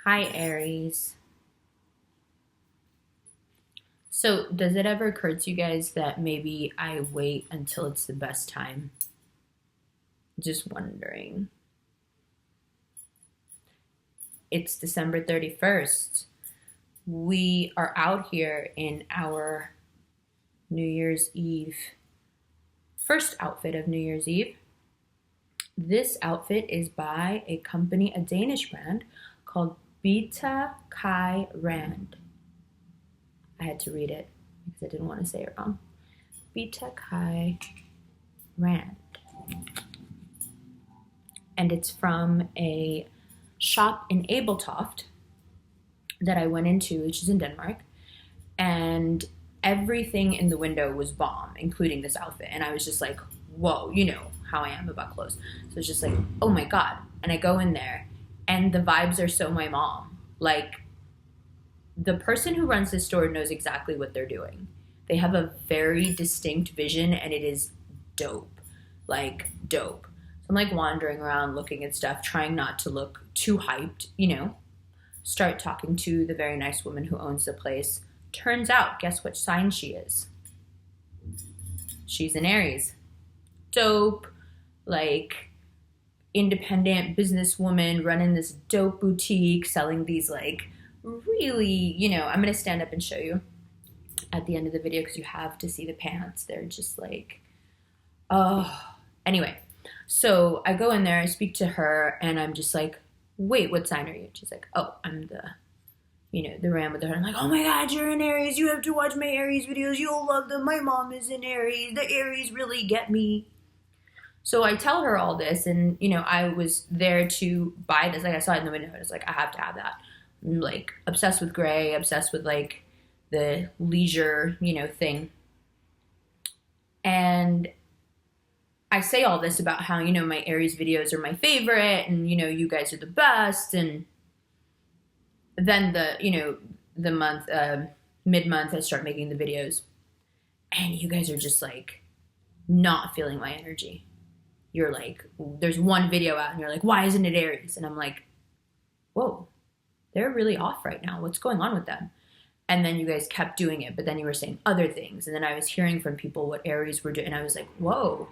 Hi, Aries. So, does it ever occur to you guys that maybe I wait until it's the best time? Just wondering. It's December 31st. We are out here in our New Year's Eve, first outfit of New Year's Eve. This outfit is by a company, a Danish brand called Bitte Rand. I had to read it because I didn't want to say it wrong. Bitte Rand. And it's from a shop in Ebeltoft that I went into, which is in Denmark. And everything in the window was bomb, including this outfit. And I was just like, whoa, you know how I am about clothes. So it's just like, oh my God. And I go in there and the vibes are so my mom. Like, the person who runs this store knows exactly what they're doing. They have a very distinct vision and it is dope. Like, dope. So I'm like wandering around looking at stuff, trying not to look too hyped, start talking to the very nice woman who owns the place. Turns out, guess what sign she is? She's an Aries. Dope, like, independent businesswoman running this dope boutique, selling these, like, really, I'm going to stand up and show you at the end of the video because you have to see the pants. They're just like, oh. Anyway, so I go in there, I speak to her, and I'm just like, wait, what sign are you? She's like, oh, I'm the ram with the heart. I'm like, oh my God, you're an Aries. You have to watch my Aries videos. You'll love them. My mom is an Aries. The Aries really get me. So I tell her all this, and, I was there to buy this. Like, I saw it in the window. I was like, I have to have that. I'm, like, obsessed with gray, obsessed with, like, the leisure, thing. And I say all this about how, my Aries videos are my favorite, and, you guys are the best. And then the month, mid-month, I start making the videos. And you guys are just, like, not feeling my energy. You're like, there's one video out, and you're like, why isn't it Aries? And I'm like, whoa, they're really off right now. What's going on with them? And then you guys kept doing it, but then you were saying other things. And then I was hearing from people what Aries were doing. And I was like, whoa,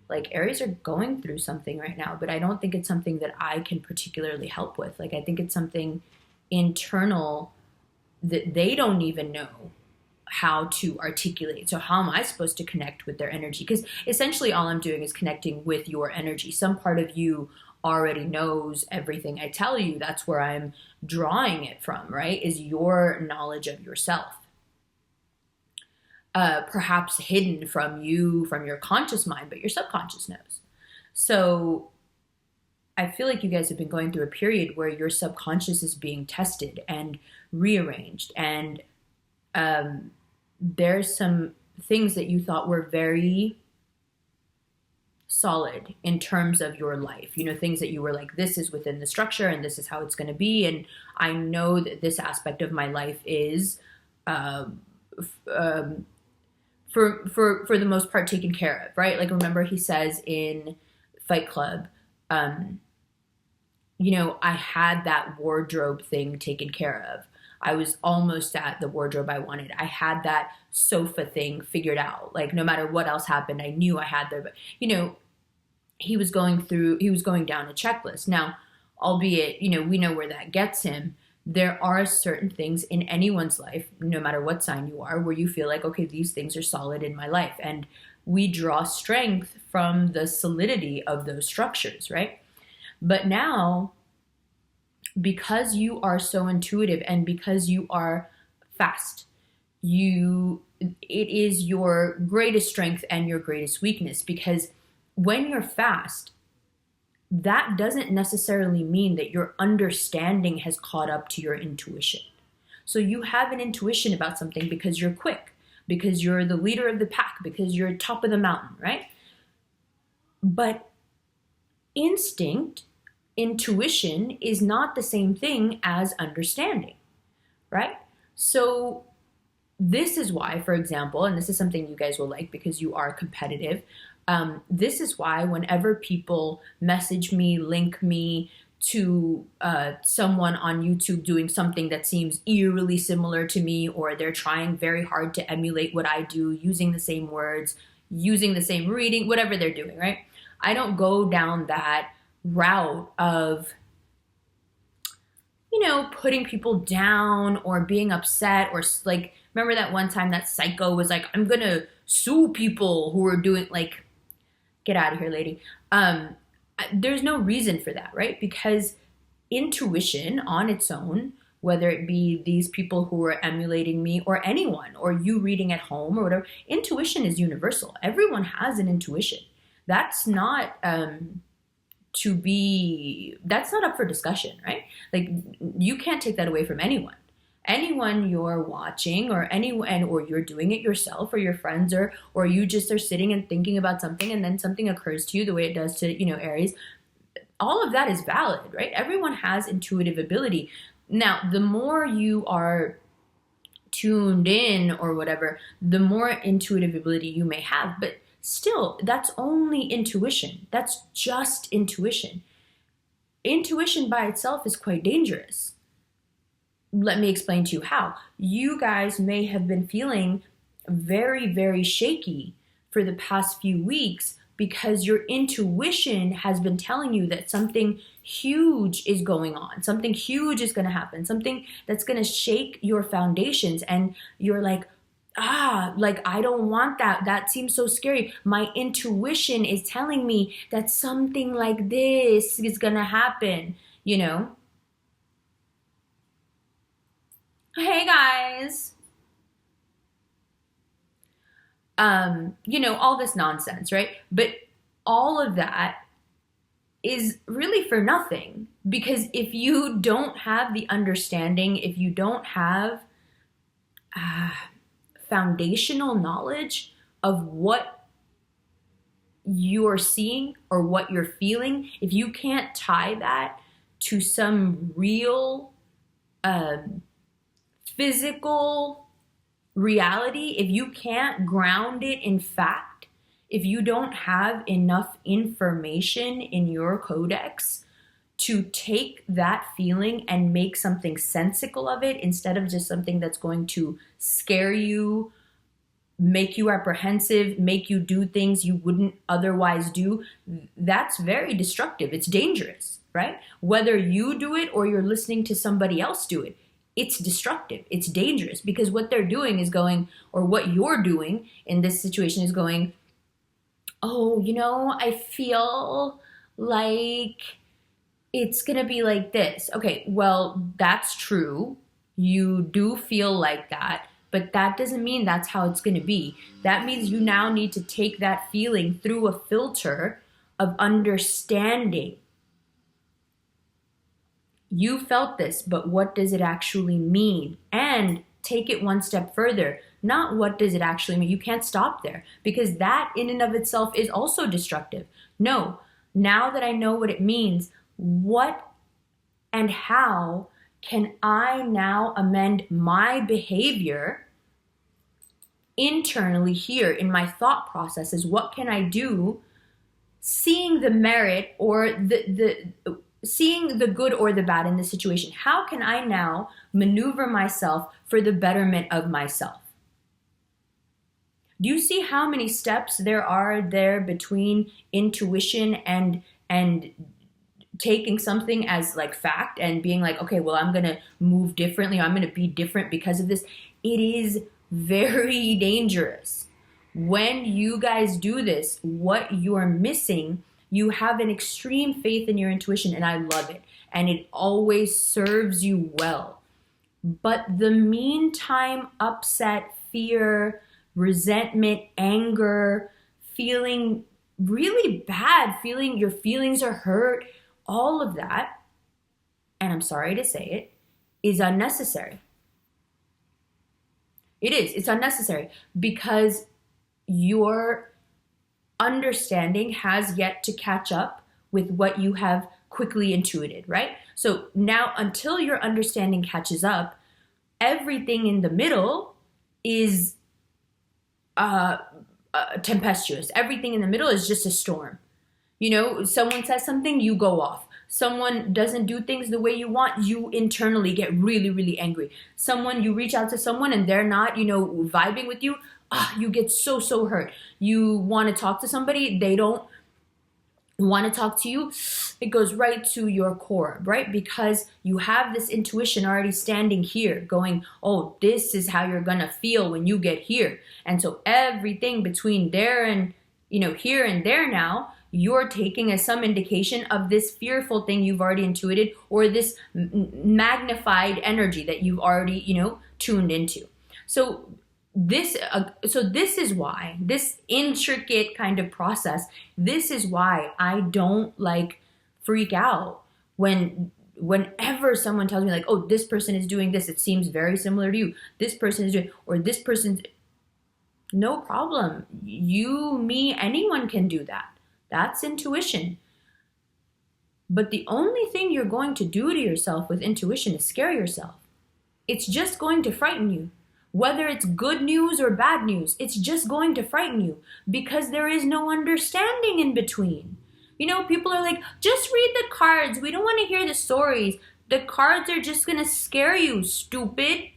like, Aries are going through something right now, but I don't think it's something that I can particularly help with. Like, I think it's something internal that they don't even know how to articulate. So how am I supposed to connect with their energy? Because essentially all I'm doing is connecting with your energy. Some part of you already knows everything I tell you. That's where I'm drawing it from, right? Is your knowledge of yourself. Perhaps hidden from you, from your conscious mind, but your subconscious knows. So I feel like you guys have been going through a period where your subconscious is being tested and rearranged. And there's some things that you thought were very solid in terms of your life, things that you were like, this is within the structure and this is how it's going to be. And I know that this aspect of my life is, for the most part, taken care of, right? Like, remember he says in Fight Club, I had that wardrobe thing taken care of. I was almost at the wardrobe I wanted. I had that sofa thing figured out. Like, no matter what else happened, I knew I had there. But, he was going down a checklist. Now, albeit, we know where that gets him. There are certain things in anyone's life, no matter what sign you are, where you feel like, okay, these things are solid in my life. And we draw strength from the solidity of those structures, right? But now, because you are so intuitive and because you are fast, it is your greatest strength and your greatest weakness. Because when you're fast, that doesn't necessarily mean that your understanding has caught up to your intuition. So you have an intuition about something because you're quick, because you're the leader of the pack, because you're top of the mountain, right? But intuition is not the same thing as understanding, right? So this is why, for example, and this is something you guys will like because you are competitive, this is why whenever people message me, link me to someone on YouTube doing something that seems eerily similar to me, or they're trying very hard to emulate what I do, using the same words, using the same reading, whatever they're doing, right? I don't go down that route of, putting people down or being upset, or like, remember that one time that psycho was like, I'm gonna sue people who are doing, like, get out of here, lady. There's no reason for that, right? Because intuition on its own, whether it be these people who are emulating me or anyone, or you reading at home or whatever, intuition is universal. Everyone has an intuition. That's not that's not up for discussion, right? Like, you can't take that away from anyone. Anyone you're watching, or you're doing it yourself, or your friends, or you just are sitting and thinking about something, and then something occurs to you the way it does to, Aries. All of that is valid, right? Everyone has intuitive ability. Now, the more you are tuned in or whatever, the more intuitive ability you may have, but still, that's only intuition. That's just intuition. Intuition by itself is quite dangerous. Let me explain to you how. You guys may have been feeling very, very shaky for the past few weeks because your intuition has been telling you that something huge is going on. Something huge is going to happen. Something that's going to shake your foundations. And you're like, I don't want that. That seems so scary. My intuition is telling me that something like this is going to happen, Hey guys. All this nonsense, right? But all of that is really for nothing, because if you don't have the understanding, if you don't have foundational knowledge of what you're seeing or what you're feeling, if you can't tie that to some real physical reality, if you can't ground it in fact, if you don't have enough information in your codex to take that feeling and make something sensical of it, instead of just something that's going to scare you, make you apprehensive, make you do things you wouldn't otherwise do, that's very destructive. It's dangerous, right? Whether you do it or you're listening to somebody else do it, it's destructive. It's dangerous, because what they're doing is going, or what you're doing in this situation is going, oh, I feel like it's going to be like this. Okay, well, that's true. You do feel like that, but that doesn't mean that's how it's going to be. That means you now need to take that feeling through a filter of understanding. You felt this, but what does it actually mean? And take it one step further. Not what does it actually mean. You can't stop there, because that in and of itself is also destructive. No, now that I know what it means, what and how can I now amend my behavior internally here in my thought processes? What can I do, seeing the merit or seeing the good or the bad in the situation? How can I now maneuver myself for the betterment of myself? Do you see how many steps there are there between intuition and taking something as like fact and being like, okay, well, I'm going to move differently. I'm going to be different because of this. It is very dangerous. When you guys do this, what you're missing, you have an extreme faith in your intuition, and I love it. And it always serves you well. But the meantime, upset, fear, resentment, anger, feeling really bad, feeling your feelings are hurt, all of that, and I'm sorry to say it, is unnecessary. It is. It's unnecessary, because your understanding has yet to catch up with what you have quickly intuited, right? So now, until your understanding catches up, everything in the middle is tempestuous. Everything in the middle is just a storm. Someone says something, you go off. Someone doesn't do things the way you want, you internally get really, really angry. You reach out to someone and they're not, vibing with you, you get so, so hurt. You want to talk to somebody, they don't want to talk to you, it goes right to your core, right? Because you have this intuition already standing here going, oh, this is how you're gonna feel when you get here. And so everything between there and here and there now, you're taking as some indication of this fearful thing you've already intuited, or this magnified energy that you've already tuned into. So this is why this intricate kind of process, this is why I don't freak out whenever someone tells me oh, this person is doing this, it seems very similar to you, this person is doing, or this person's, no problem. You, me, anyone can do that. That's intuition. But the only thing you're going to do to yourself with intuition is scare yourself. It's just going to frighten you. Whether it's good news or bad news, it's just going to frighten you because there is no understanding in between. People are like, just read the cards. We don't want to hear the stories. The cards are just going to scare you, stupid.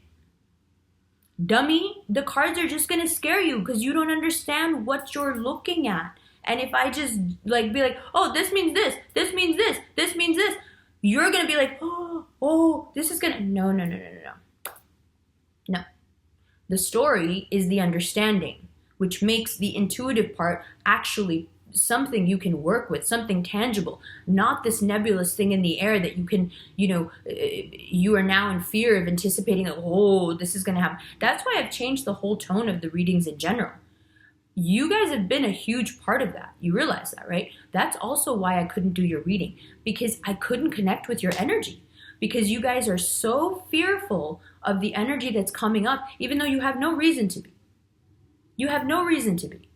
Dummy, the cards are just going to scare you because you don't understand what you're looking at. And if I just be like, oh, this means this, this means this, this means this, you're going to be like, oh, this is going to, no. No. The story is the understanding, which makes the intuitive part actually something you can work with, something tangible, not this nebulous thing in the air that you can, you are now in fear of anticipating, oh, this is going to happen. That's why I've changed the whole tone of the readings in general. You guys have been a huge part of that. You realize that, right? That's also why I couldn't do your reading, because I couldn't connect with your energy, because you guys are so fearful of the energy that's coming up, even though you have no reason to be. You have no reason to be,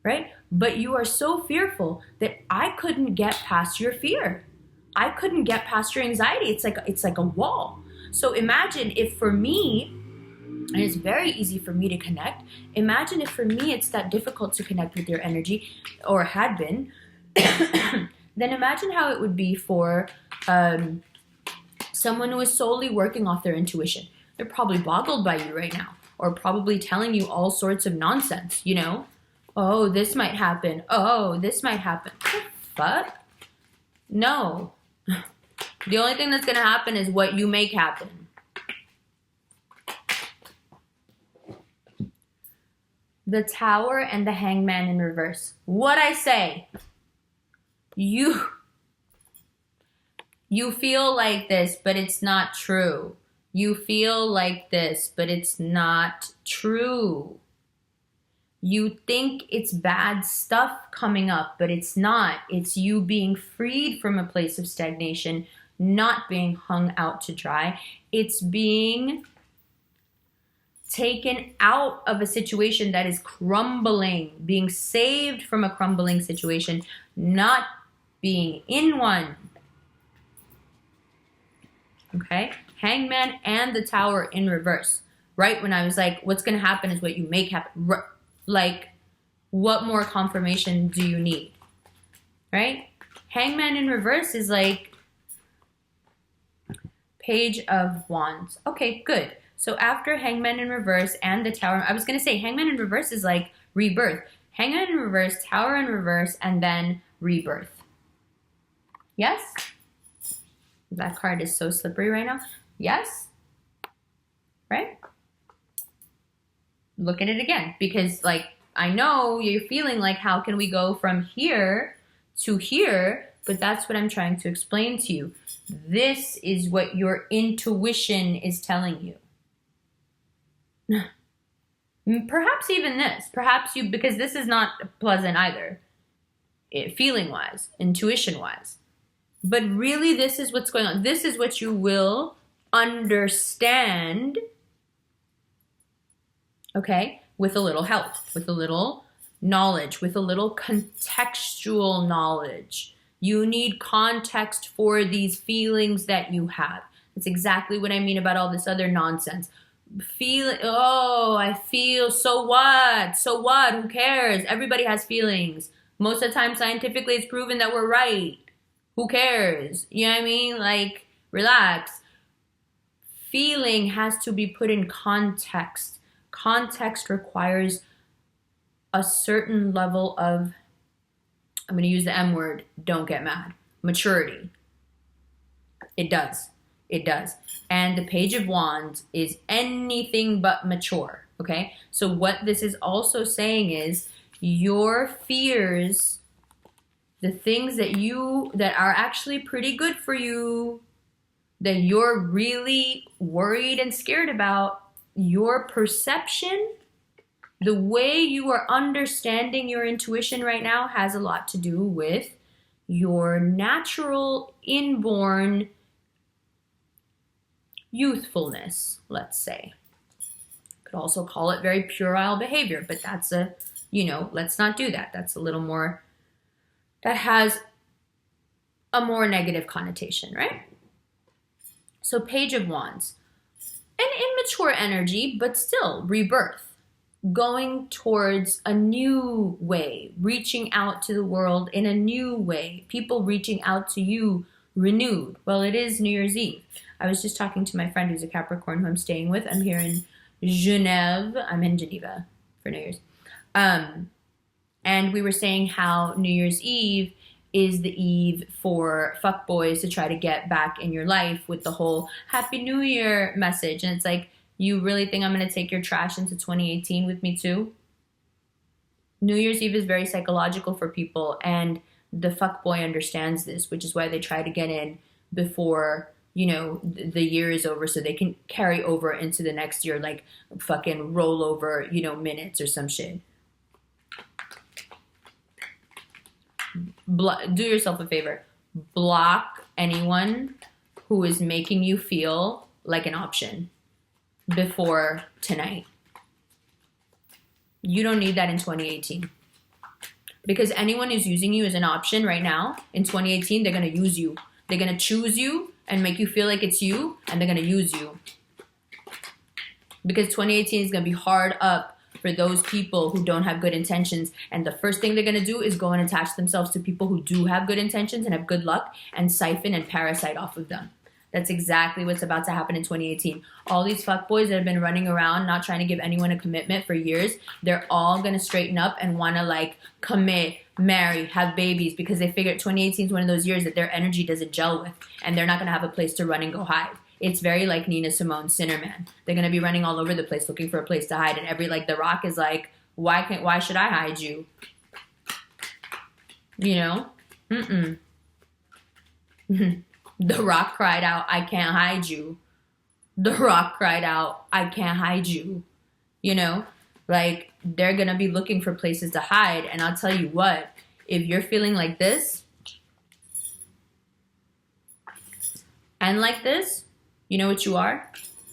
right? But you are so fearful that I couldn't get past your fear. I couldn't get past your anxiety. It's like a wall. So imagine if for me, and it's very easy for me to connect, imagine if for me it's that difficult to connect with your energy, or had been, then imagine how it would be for someone who is solely working off their intuition. They're probably boggled by you right now, or probably telling you all sorts of nonsense, Oh, this might happen. Oh, this might happen. What the fuck? No. The only thing that's going to happen is what you make happen. The Tower and the Hangman in reverse. What'd I say? You feel like this, but it's not true. You feel like this, but it's not true. You think it's bad stuff coming up, but it's not. It's you being freed from a place of stagnation, not being hung out to dry. It's being taken out of a situation that is crumbling, being saved from a crumbling situation, not being in one. Okay? Hangman and the Tower in reverse. Right when I was like, what's going to happen is what you make happen. What more confirmation do you need? Right? Hangman in reverse is like Page of Wands. Okay, good. So after Hangman in reverse and the Tower, I was going to say Hangman in reverse is like rebirth. Hangman in reverse, Tower in reverse, and then rebirth. Yes? That card is so slippery right now. Yes? Right? Look at it again, because I know you're feeling like, how can we go from here to here? But that's what I'm trying to explain to you. This is what your intuition is telling you. Perhaps even this. Perhaps because this is not pleasant either, feeling-wise, intuition-wise. But really, this is what's going on. This is what you will understand, okay, with a little help, with a little knowledge, with a little contextual knowledge. You need context for these feelings that you have. That's exactly what I mean about all this other nonsense. I feel, so what? So what? Who cares? Everybody has feelings. Most of the time, scientifically, it's proven that we're right. Who cares? You know what I mean? Like, relax. Feeling has to be put in context. Context requires a certain level of, I'm going to use the M word, don't get mad, maturity. It does. It does. And the Page of Wands is anything but mature, okay? So what this is also saying is your fears, the things that are actually pretty good for you, that you're really worried and scared about, your perception, the way you are understanding your intuition right now has a lot to do with your natural inborn youthfulness, let's say. Could also call it very puerile behavior, but that's let's not do that. That's a little more, that has a more negative connotation, right? So Page of Wands, an immature energy, but still rebirth, going towards a new way, reaching out to the world in a new way, people reaching out to you renewed. Well, it is New Year's Eve. I was just talking to my friend who's a Capricorn who I'm staying with. I'm here in Geneva. I'm in Geneva for New Year's. And we were saying how New Year's Eve is the eve for fuckboys to try to get back in your life with the whole Happy New Year message. And it's like, you really think I'm going to take your trash into 2018 with me too? New Year's Eve is very psychological for people, and the fuckboy understands this, which is why they try to get in before, the year is over so they can carry over into the next year, like fucking roll over, minutes or some shit. Do yourself a favor. Block anyone who is making you feel like an option before tonight. You don't need that in 2018. Because anyone who's using you as an option right now, in 2018, they're going to use you. They're going to choose you and make you feel like it's you, and they're going to use you. Because 2018 is going to be hard up for those people who don't have good intentions. And the first thing they're going to do is go and attach themselves to people who do have good intentions and have good luck and siphon and parasite off of them. That's exactly what's about to happen in 2018. All these fuckboys that have been running around not trying to give anyone a commitment for years, they're all going to straighten up and want to commit, marry, have babies, because they figure 2018 is one of those years that their energy doesn't gel with, and they're not going to have a place to run and go hide. It's very like Nina Simone, Sinner Man. They're going to be running all over the place looking for a place to hide, and The Rock is like, why should I hide you? The Rock cried out, I can't hide you. The Rock cried out, I can't hide you. They're going to be looking for places to hide. And I'll tell you what, if you're feeling like this and like this, you know what you are?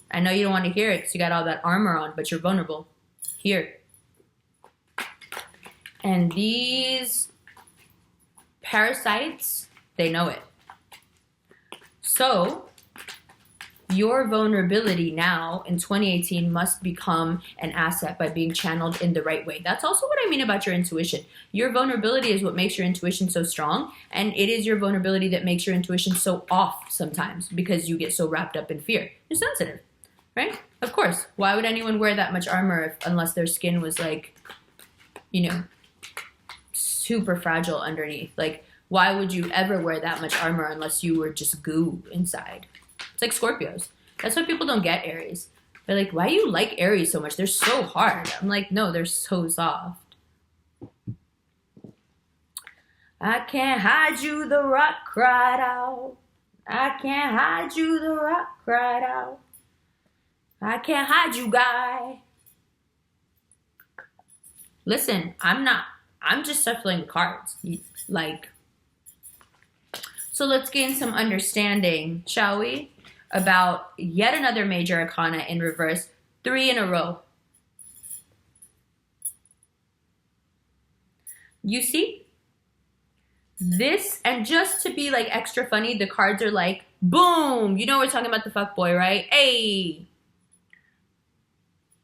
I know you don't want to hear it because you got all that armor on, but you're vulnerable. Here. And these parasites, they know it. So, your vulnerability now in 2018 must become an asset by being channeled in the right way. That's also what I mean about your intuition. Your vulnerability is what makes your intuition so strong, and it is your vulnerability that makes your intuition so off sometimes because you get so wrapped up in fear. You're sensitive, right? Of course. Why would anyone wear that much armor unless their skin was super fragile underneath? Why would you ever wear that much armor unless you were just goo inside? It's like Scorpios. That's why people don't get Aries. They're like, why do you like Aries so much? They're so hard. I'm like, no, they're so soft. I can't hide you, the Rock cried out. I can't hide you, the Rock cried out. I can't hide you, guy. Listen, I'm just shuffling cards. So let's gain some understanding, shall we, about yet another major arcana in reverse, 3 in a row. You see? This, and just to be extra funny, the cards are boom! You know we're talking about the fuckboy, right? Hey!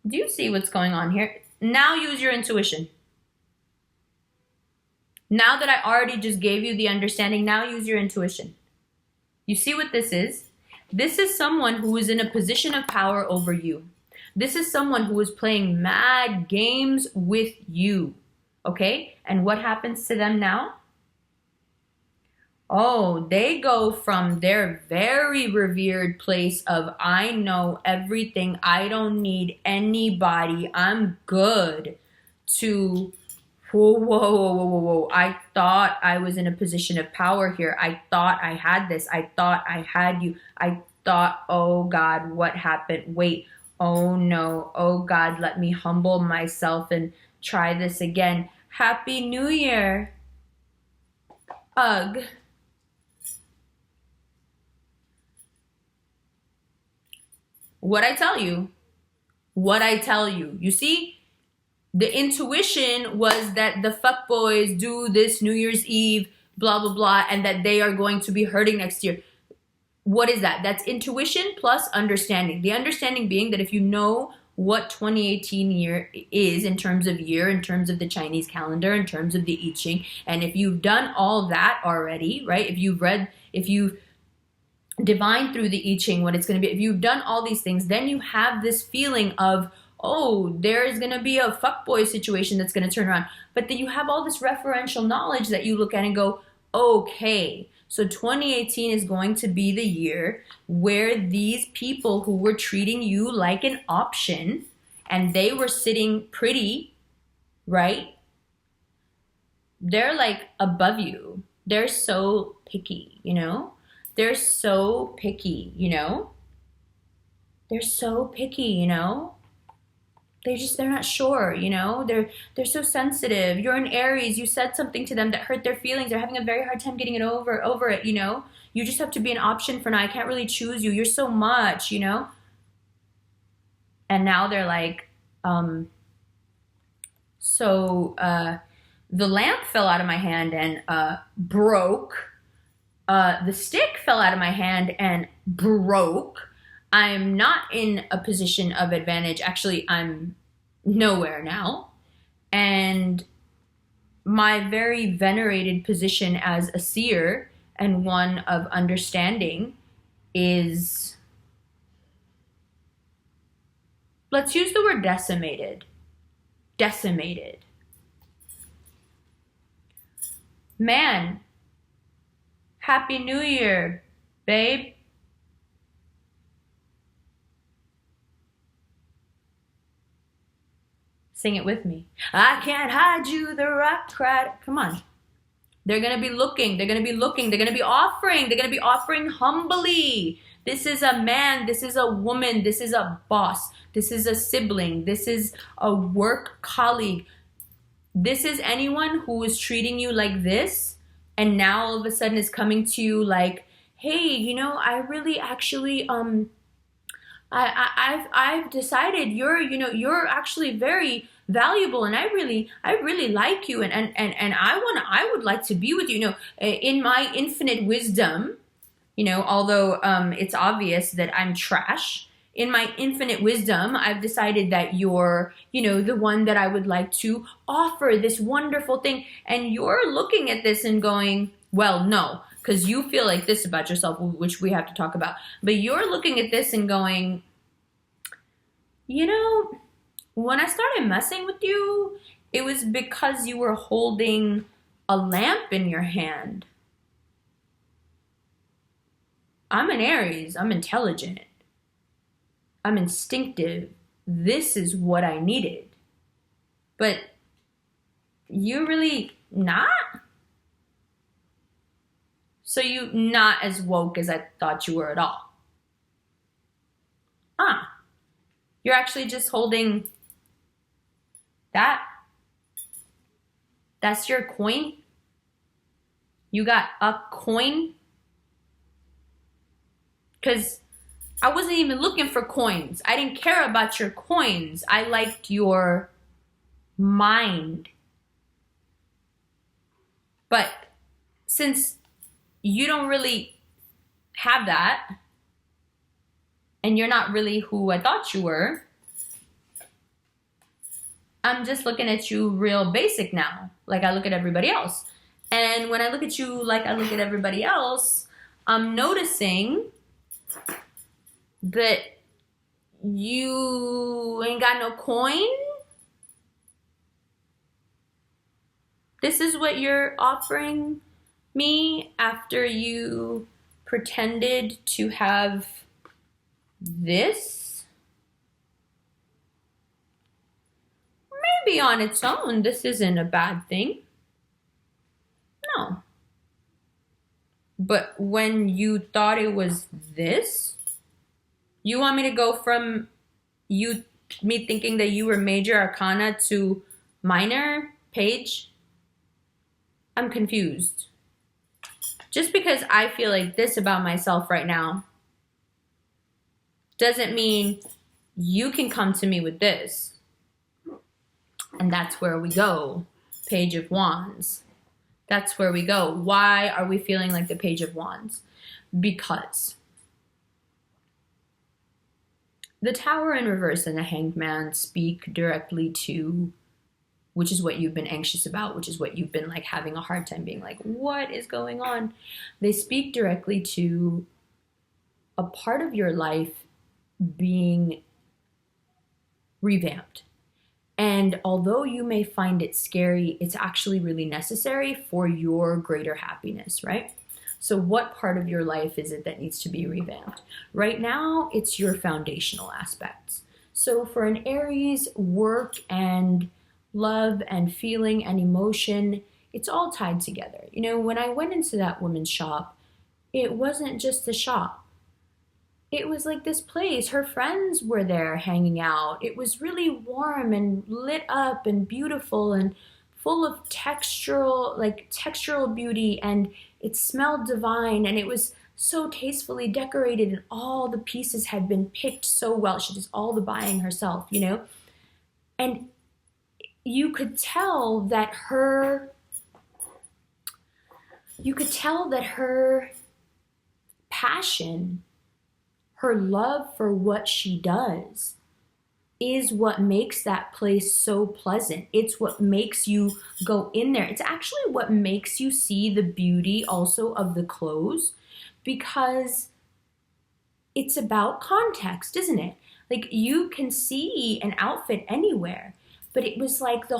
Do you see what's going on here? Now use your intuition. Now that I already just gave you the understanding, now use your intuition. You see what this is? This is someone who is in a position of power over you. This is someone who is playing mad games with you. Okay? And what happens to them now? Oh, they go from their very revered place of, I know everything, I don't need anybody, I'm good, to, whoa, whoa, whoa, whoa, whoa, whoa. I thought I was in a position of power here. I thought I had this. I thought I had you. I thought, oh God, what happened? Wait, oh no, oh God, let me humble myself and try this again. Happy New Year. Ugh. What I tell you. You see, the intuition was that the fuckboys do this New Year's Eve, blah, blah, blah, and that they are going to be hurting next year. What is that? That's intuition plus understanding. The understanding being that if you know what 2018 year is in terms of year, in terms of the Chinese calendar, in terms of the I Ching, and if you've done all that already, right? If you've divined through the I Ching what it's going to be, if you've done all these things, then you have this feeling of, oh, there is going to be a fuckboy situation that's going to turn around. But then you have all this referential knowledge that you look at and go, okay, so 2018 is going to be the year where these people who were treating you like an option and they were sitting pretty, right? They're like above you. They're so picky, you know? They're so picky, you know? They're so picky, you know? They're not sure, you know? They're so sensitive. You're an Aries. You said something to them that hurt their feelings. They're having a very hard time getting it over it, you know? You just have to be an option for now. I can't really choose you. You're so much, you know? And now they're like, the lamp fell out of my hand and broke. The stick fell out of my hand and broke. I'm not in a position of advantage. Actually, I'm nowhere now. And my very venerated position as a seer and one of understanding is, let's use the word decimated. Decimated. Man, Happy New Year, babe. Sing it with me. I can't hide you, the rock cried. Come on. They're going to be looking. They're going to be looking. They're going to be offering. They're going to be offering humbly. This is a man. This is a woman. This is a boss. This is a sibling. This is a work colleague. This is anyone who is treating you like this. And now all of a sudden is coming to you like, hey, you know, I really actually, I've decided you're actually very valuable, and I really like you, and I would like to be with you. You know, in my infinite wisdom, you know, although it's obvious that I'm trash. In my infinite wisdom, I've decided that you're, you know, the one that I would like to offer this wonderful thing. And you're looking at this and going, well, no, because you feel like this about yourself, which we have to talk about. But you're looking at this and going, you know, when I started messing with you, it was because you were holding a lamp in your hand. I'm an Aries. I'm intelligent. I'm instinctive. This is what I needed. But you're really not? So you not as woke as I thought you were at all. You're actually just holding that. That's your coin? You got a coin? Because I wasn't even looking for coins. I didn't care about your coins. I liked your mind. But since you don't really have that, and you're not really who I thought you were, I'm just looking at you real basic now, like I look at everybody else. And when I look at you like I look at everybody else, I'm noticing that you ain't got no coin. This is what you're offering me after you pretended to have this. Maybe on its own, this isn't a bad thing. No. But when you thought it was this, you want me to go from me thinking that you were major arcana to minor page? I'm confused. Just because I feel like this about myself right now doesn't mean you can come to me with this. And that's where we go. Page of Wands. That's where we go. Why are we feeling like the Page of Wands? Because the Tower in reverse and the Hanged Man speak directly to, which is what you've been anxious about, which is what you've been like having a hard time being like, what is going on? They speak directly to a part of your life being revamped. And although you may find it scary, it's actually really necessary for your greater happiness, right? So what part of your life is it that needs to be revamped? Right now, it's your foundational aspects. So for an Aries, work and love and feeling and emotion, it's all tied together. You know, when I went into that woman's shop, it wasn't just a shop. It was like this place. Her friends were there hanging out. It was really warm and lit up and beautiful and full of textural beauty, and it smelled divine, and it was so tastefully decorated, and all the pieces had been picked so well. She did all the buying herself, you know? And you could tell that her passion, her love for what she does, is what makes that place so pleasant. It's what makes you go in there. It's actually what makes you see the beauty also of the clothes, because it's about context, isn't it? Like, you can see an outfit anywhere, but it was like the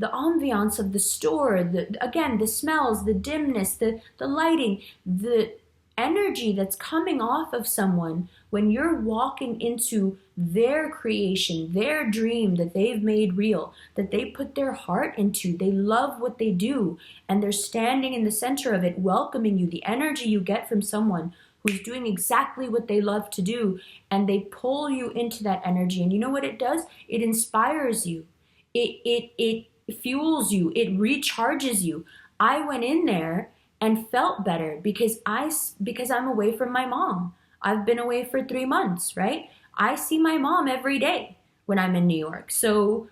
ambiance of the store, the smells, the dimness, the lighting, the energy that's coming off of someone when you're walking into their creation, their dream that they've made real, that they put their heart into. They love what they do, and they're standing in the center of it, welcoming you. The energy you get from someone who's doing exactly what they love to do, and they pull you into that energy. And you know what it does? It inspires you. It fuels you. It recharges you. I went in there and felt better because I'm away from my mom. I've been away for 3 months, right? I see my mom every day when I'm in New York. So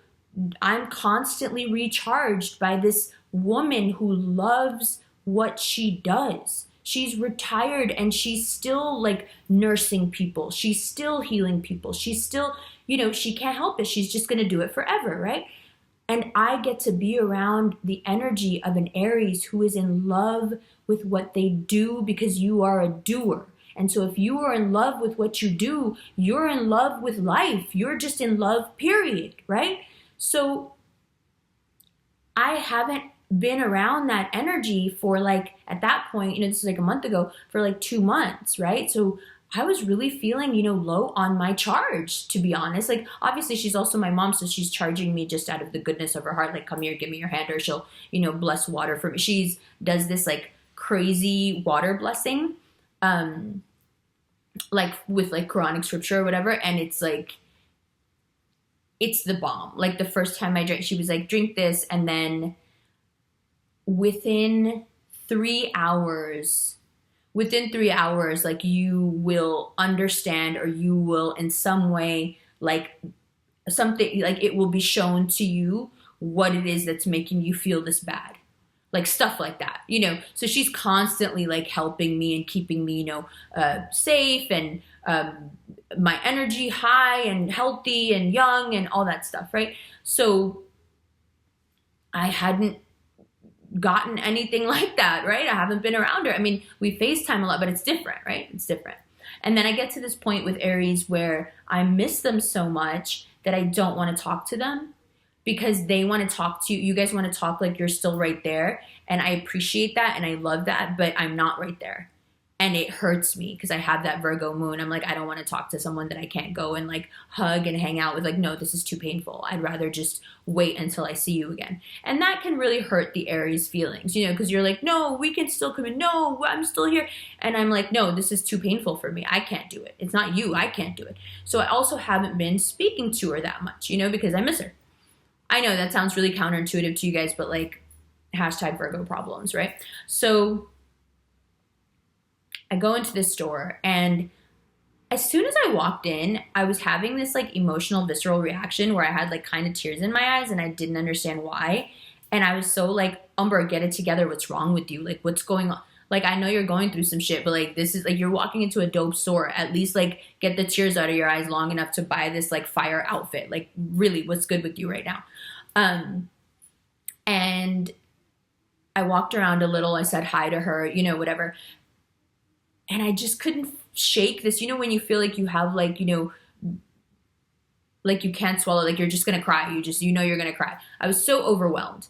I'm constantly recharged by this woman who loves what she does. She's retired and she's still like nursing people. She's still healing people. She's still, she can't help it. She's just going to do it forever, right? And I get to be around the energy of an Aries who is in love with what they do, because you are a doer. And so if you are in love with what you do, you're in love with life. You're just in love, period, right? So I haven't been around that energy for at that point, this is like a month ago, for 2 months, right? So I was really feeling, low on my charge, to be honest. Obviously she's also my mom, so she's charging me just out of the goodness of her heart. Come here, give me your hand, or she'll, bless water for me. She does this crazy water blessing, with Quranic scripture or whatever. And it's it's the bomb. The first time I drank, she was drink this. And then within 3 hours, you will understand, or you will in some way, something, it will be shown to you what it is that's making you feel this bad. Stuff like that, So she's constantly helping me and keeping me, safe, and my energy high and healthy and young and all that stuff, right? So I hadn't gotten anything like that, right? I haven't been around her. I mean, we FaceTime a lot, but it's different, right? It's different. And then I get to this point with Aries where I miss them so much that I don't want to talk to them because they want to talk to you. You guys want to talk like you're still right there. And I appreciate that and I love that, but I'm not right there. And it hurts me because I have that Virgo moon. I'm like, I don't want to talk to someone that I can't go and like hug and hang out with. Like, no, this is too painful. I'd rather just wait until I see you again. And that can really hurt the Aries feelings, you know, because you're like, no, we can still come in. No, I'm still here. And I'm like, no, this is too painful for me. I can't do it. It's not you. I can't do it. So I also haven't been speaking to her that much, you know, because I miss her. I know that sounds really counterintuitive to you guys, but like hashtag Virgo problems, right? So I go into this store and as soon as I walked in, I was having this like emotional, visceral reaction where I had like kind of tears in my eyes and I didn't understand why. And I was so like, Umber, get it together. What's wrong with you? Like, what's going on? Like, I know you're going through some shit, but like, this is like, you're walking into a dope store. At least like get the tears out of your eyes long enough to buy this like fire outfit. Like, really, what's good with you right now? And I walked around a little. I said hi to her, you know, whatever. And I just couldn't shake this, you know, when you feel like you have like, you know, like you can't swallow, like you're just going to cry. You know, you're going to cry. I was so overwhelmed,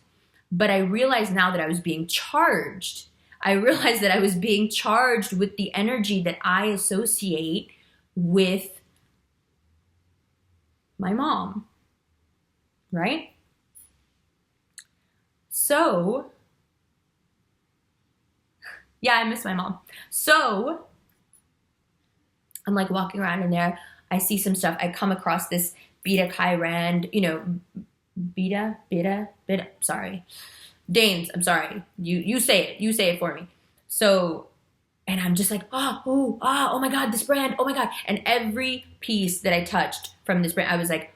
but I realized now that I was being charged. I realized that I was being charged with the energy that I associate with my mom, right? So yeah, I miss my mom. So I'm like walking around in there. I see some stuff. I come across this Bitte Rand, you know, Bitte, sorry. Danes, I'm sorry. You say it for me. So, and I'm just like, oh my God, this brand, oh my God. And every piece that I touched from this brand, I was like,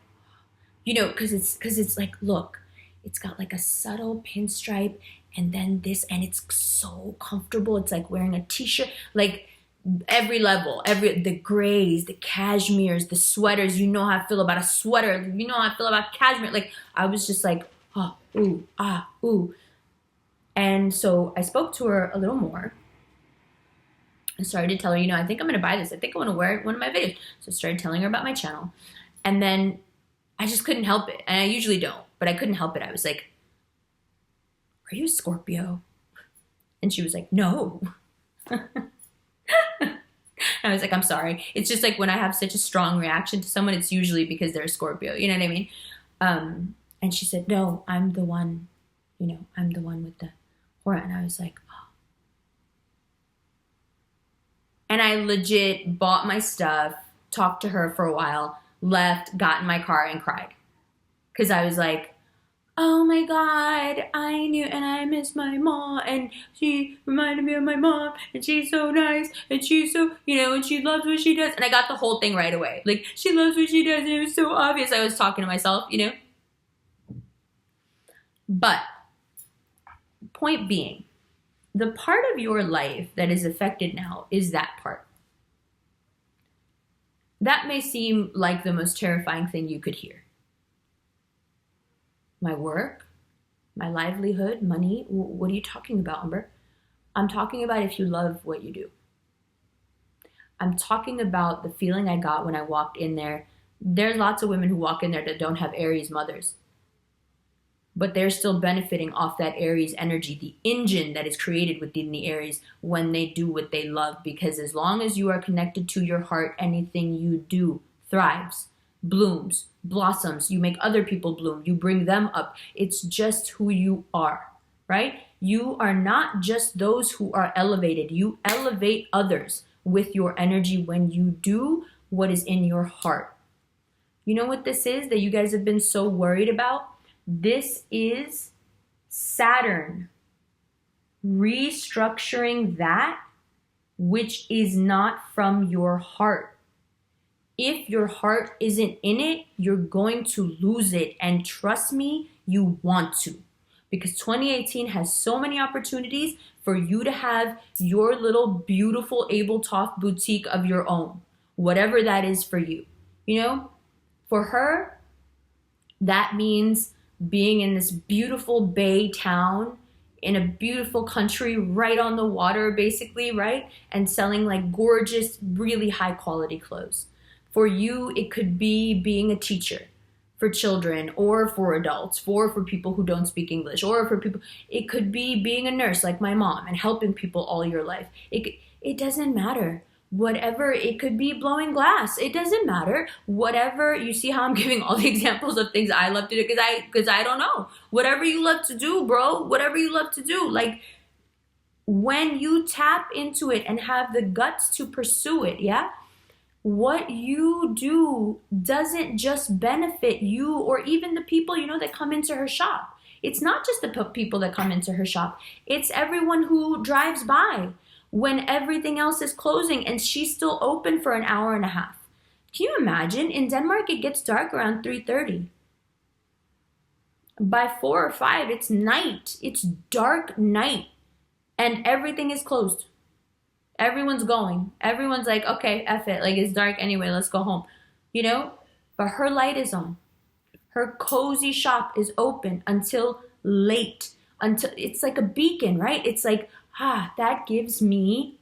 you know, cause it's like, look, it's got like a subtle pinstripe and then this, and it's so comfortable. It's like wearing a t-shirt, like every level, the grays, the cashmeres, the sweaters. You know how I feel about a sweater. You know how I feel about cashmere. Like I was just like, ooh. And so I spoke to her a little more. I started to tell her, you know, I think I'm going to buy this. I think I want to wear it in one of my videos. So I started telling her about my channel. And then I just couldn't help it. And I usually don't, but I couldn't help it. I was like, are you a Scorpio? And she was like, no. I was like, I'm sorry. It's just like when I have such a strong reaction to someone, it's usually because they're a Scorpio. You know what I mean? And she said, no, I'm the one, you know, I'm the one with the aura. And I was like, oh. And I legit bought my stuff, talked to her for a while, left, got in my car and cried. Because I was like, oh my God, I knew, and I miss my mom, and she reminded me of my mom, and she's so nice, and she's so, you know, and she loves what she does. And I got the whole thing right away. Like, she loves what she does, and it was so obvious. I was talking to myself, you know. But, point being, the part of your life that is affected now is that part. That may seem like the most terrifying thing you could hear. My work, my livelihood, money. What are you talking about, Umber? I'm talking about if you love what you do. I'm talking about the feeling I got when I walked in there. There's lots of women who walk in there that don't have Aries mothers, but they're still benefiting off that Aries energy, the engine that is created within the Aries when they do what they love. Because as long as you are connected to your heart, anything you do thrives, blooms, blossoms. You make other people bloom. You bring them up. It's just who you are, right? You are not just those who are elevated. You elevate others with your energy when you do what is in your heart. You know what this is that you guys have been so worried about? This is Saturn restructuring that which is not from your heart. If your heart isn't in it, you're going to lose it. And trust me, you want to. Because 2018 has so many opportunities for you to have your little beautiful Ebeltoft boutique of your own. Whatever that is for you. You know, for her, that means being in this beautiful bay town in a beautiful country right on the water, basically, right? And selling like gorgeous, really high quality clothes. For you, it could be being a teacher for children or for adults, or for people who don't speak English, or for people, it could be being a nurse like my mom and helping people all your life. It doesn't matter. Whatever, it could be blowing glass. It doesn't matter. Whatever, you see how I'm giving all the examples of things I love to do because I don't know. Whatever you love to do, bro, whatever you love to do. Like when you tap into it and have the guts to pursue it, yeah? What you do doesn't just benefit you or even the people, you know, that come into her shop. It's not just the people that come into her shop. It's everyone who drives by when everything else is closing and she's still open for an hour and a half. Can you imagine? In Denmark, it gets dark around 3:30. By 4 or 5, it's night. It's dark night and everything is closed. Everyone's going. Everyone's like, okay, F it. Like, it's dark anyway. Let's go home. You know? But her light is on. Her cozy shop is open until late. Until it's like a beacon, right? It's like, that gives me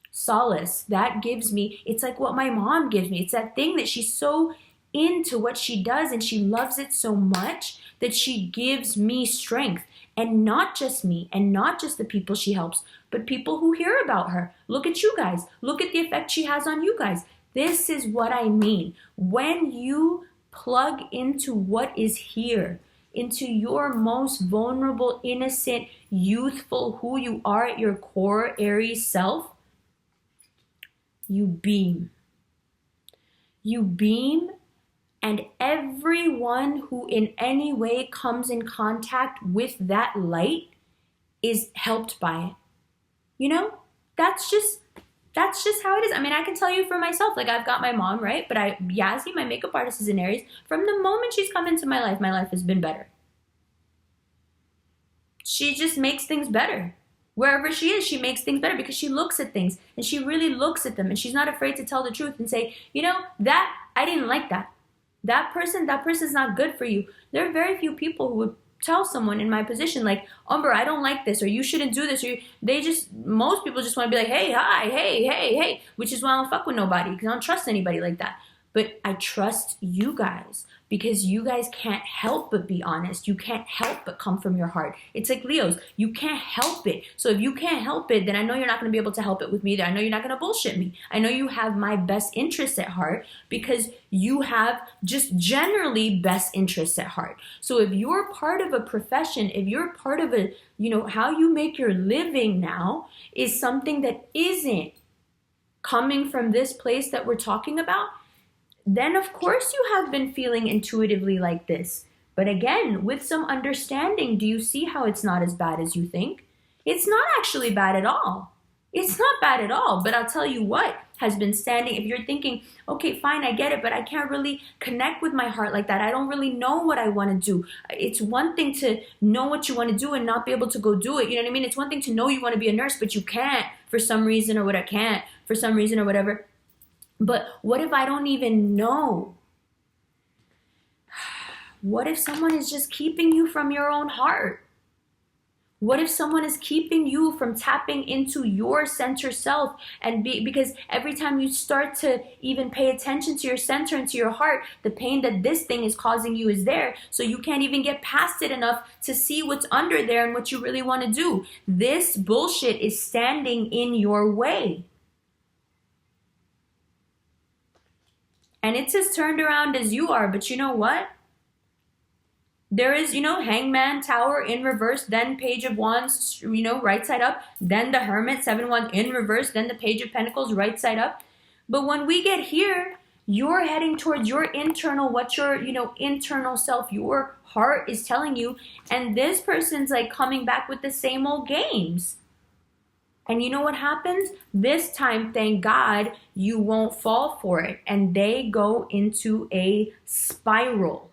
solace. That gives me, it's like what my mom gives me. It's that thing that she's so into what she does and she loves it so much that she gives me strength. And not just me, and not just the people she helps, but people who hear about her. Look at you guys. Look at the effect she has on you guys. This is what I mean. When you plug into what is here, into your most vulnerable, innocent, youthful, who you are at your core, Aries self, you beam. You beam. And everyone who in any way comes in contact with that light is helped by it. You know, that's just how it is. I mean, I can tell you for myself, like I've got my mom, right? But Yazzie, my makeup artist, is in Aries. From the moment she's come into my life has been better. She just makes things better. Wherever she is, she makes things better because she looks at things and she really looks at them and she's not afraid to tell the truth and say, you know, that, I didn't like that. That person's not good for you. There are very few people who would tell someone in my position like, Umber, I don't like this, or you shouldn't do this, or most people just want to be like, hey, hi, hey, which is why I don't fuck with nobody, because I don't trust anybody like that. But I trust you guys because you guys can't help but be honest. You can't help but come from your heart. It's like Leos. You can't help it. So if you can't help it, then I know you're not going to be able to help it with me either. I know you're not going to bullshit me. I know you have my best interests at heart because you have just generally best interests at heart. So if you're part of a profession, if you're part of a, you know, how you make your living now is something that isn't coming from this place that we're talking about, then of course you have been feeling intuitively like this. But again, with some understanding, do you see how it's not as bad as you think? It's not actually bad at all. It's not bad at all. But I'll tell you what has been standing. If you're thinking, okay, fine, I get it, but I can't really connect with my heart like that. I don't really know what I want to do. It's one thing to know what you want to do and not be able to go do it. You know what I mean? It's one thing to know you want to be a nurse, but you can't for some reason or whatever. Can't for some reason or whatever. But what if I don't even know? What if someone is just keeping you from your own heart? What if someone is keeping you from tapping into your center self because every time you start to even pay attention to your center and to your heart, the pain that this thing is causing you is there. So you can't even get past it enough to see what's under there and what you really want to do. This bullshit is standing in your way. And it's as turned around as you are. But you know what? There is, Hangman, Tower in reverse, then Page of Wands, right side up. Then the Hermit, 7 Wands in reverse, then the Page of Pentacles, right side up. But when we get here, you're heading towards your internal, what your, internal self, your heart is telling you. And this person's like coming back with the same old games. And you know what happens? This time, thank God, you won't fall for it. And they go into a spiral.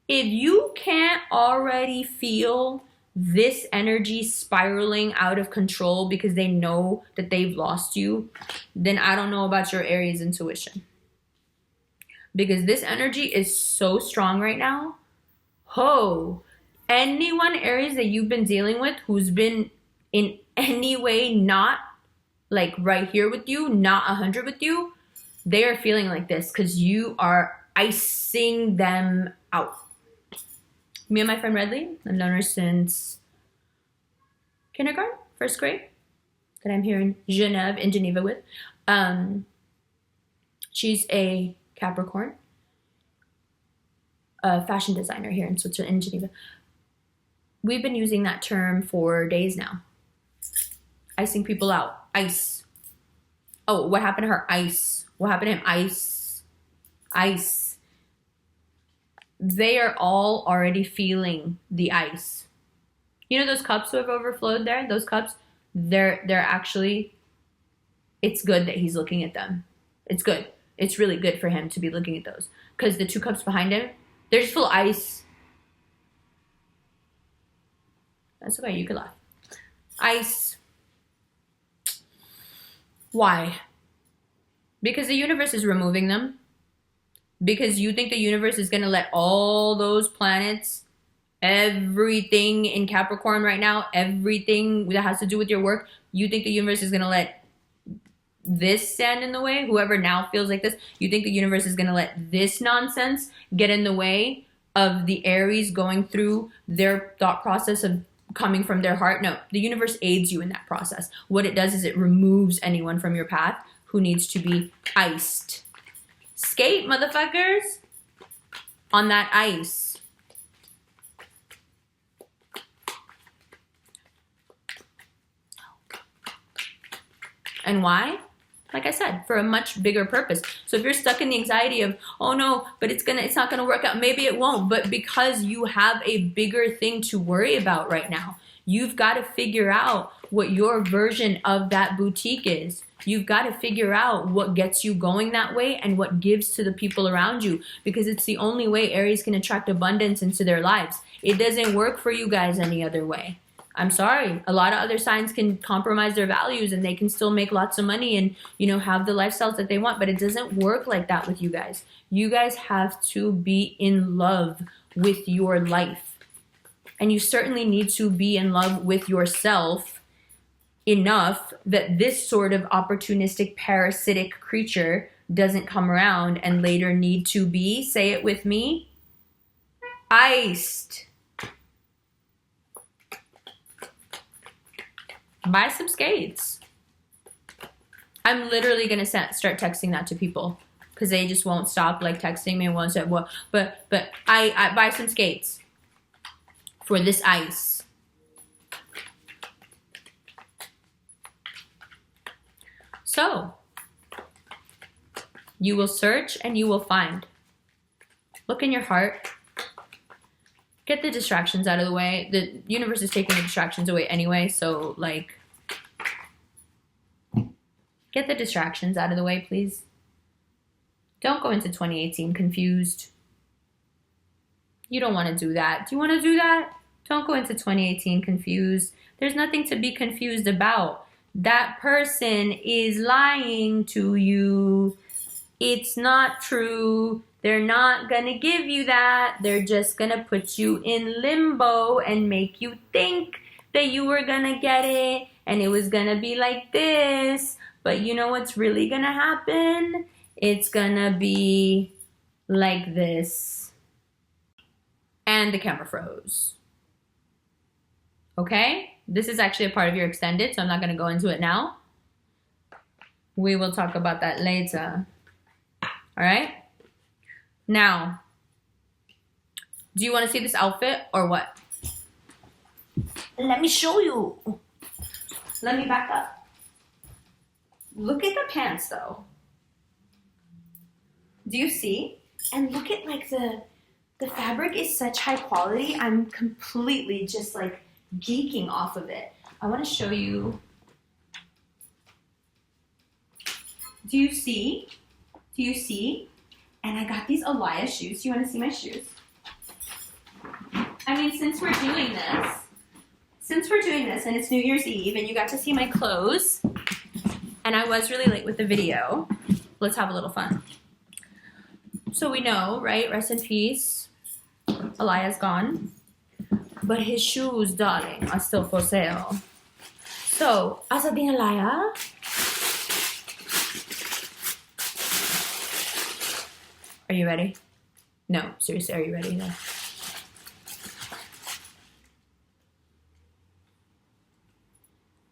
If you can't already feel this energy spiraling out of control because they know that they've lost you, then I don't know about your Aries intuition. Because this energy is so strong right now. anyone, Aries, that you've been dealing with who's been in any way not like right here with you, not 100 with you, they are feeling like this because you are icing them out. Me and my friend Redley, I've known her since kindergarten, first grade, that I'm here in Geneva with. She's a Capricorn, a fashion designer here in Switzerland, in Geneva. We've been using that term for days now. Icing people out. Ice. Oh, what happened to her? Ice. What happened to him? Ice. Ice. They are all already feeling the ice. You know those cups who have overflowed there? Those cups, they're actually, it's good that he's looking at them. It's good. It's really good for him to be looking at those. Because the 2 cups behind him, they're just full of ice. That's okay, you can laugh. Ice. Why? Because the universe is removing them. Because you think the universe is going to let all those planets, everything in Capricorn right now, everything that has to do with your work, you think the universe is going to let this stand in the way? Whoever now feels like this, you think the universe is going to let this nonsense get in the way of the Aries going through their thought process of coming from their heart? No, the universe aids you in that process. What it does is it removes anyone from your path who needs to be iced. Skate, motherfuckers, on that ice. And why? Like I said, for a much bigger purpose. So if you're stuck in the anxiety of, oh no, but it's not gonna work out, maybe it won't, but because you have a bigger thing to worry about right now, you've got to figure out what your version of that boutique is. You've got to figure out what gets you going that way and what gives to the people around you, because it's the only way Aries can attract abundance into their lives. It doesn't work for you guys any other way. I'm sorry. A lot of other signs can compromise their values and they can still make lots of money and, you know, have the lifestyles that they want, but it doesn't work like that with you guys. You guys have to be in love with your life. And you certainly need to be in love with yourself enough that this sort of opportunistic parasitic creature doesn't come around and later need to be, say it with me, iced. Buy some skates. I'm literally going to start texting that to people because they just won't stop like texting me and won't say, well, but I buy some skates for this ice. So, you will search and you will find. Look in your heart. Get the distractions out of the way. The universe is taking the distractions away anyway, so like, get the distractions out of the way, please. Don't go into 2018 confused. You don't want to do that. Do you want to do that? Don't go into 2018 confused. There's nothing to be confused about. That person is lying to you. It's not true. They're not going to give you that. They're just going to put you in limbo and make you think that you were going to get it and it was going to be like this. But you know what's really going to happen? It's going to be like this. And the camera froze. Okay? This is actually a part of your extended, so I'm not going to go into it now. We will talk about that later. All right? Now, do you want to see this outfit or what? Let me show you. Let me back up. Look at the pants, though. Do you see? And look at like the fabric is such high quality. I'm completely just like geeking off of it. I want to show you. Do you see? Do you see? And I got these Elias shoes. Do you want to see my shoes? I mean, since we're doing this and it's New Year's Eve and you got to see my clothes and I was really late with the video, let's have a little fun. So we know, right? Rest in peace. Elias gone. But his shoes, darling, are still for sale. So, asa being a liar? Are you ready? No, seriously, are you ready? No.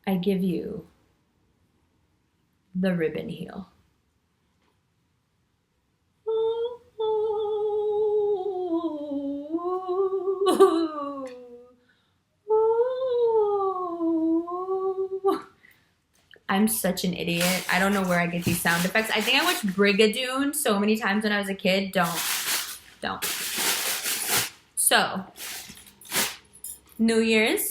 I give you the ribbon heel. I'm such an idiot. I don't know where I get these sound effects. I think I watched Brigadoon so many times when I was a kid. Don't. So, New Year's,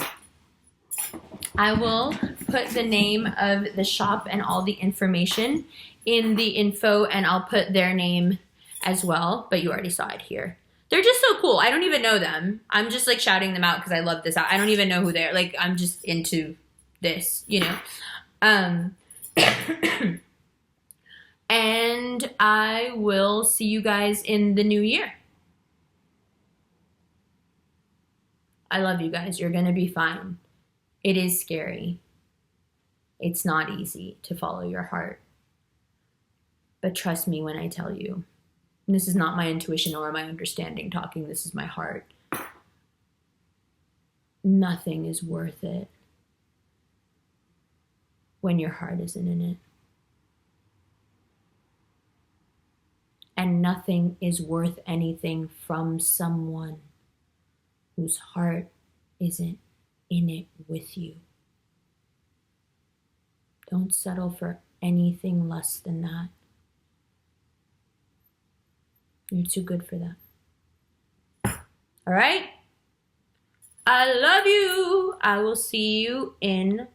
I will put the name of the shop and all the information in the info, and I'll put their name as well, but you already saw it here. They're just so cool. I don't even know them. I'm just like shouting them out because I love this. I don't even know who they are. Like, I'm just into this, you know. And I will see you guys in the new year. I love you guys. You're going to be fine. It is scary. It's not easy to follow your heart. But trust me when I tell you, and this is not my intuition or my understanding talking, this is my heart. Nothing is worth it when your heart isn't in it. And nothing is worth anything from someone whose heart isn't in it with you. Don't settle for anything less than that. You're too good for that. All right? I love you. I will see you in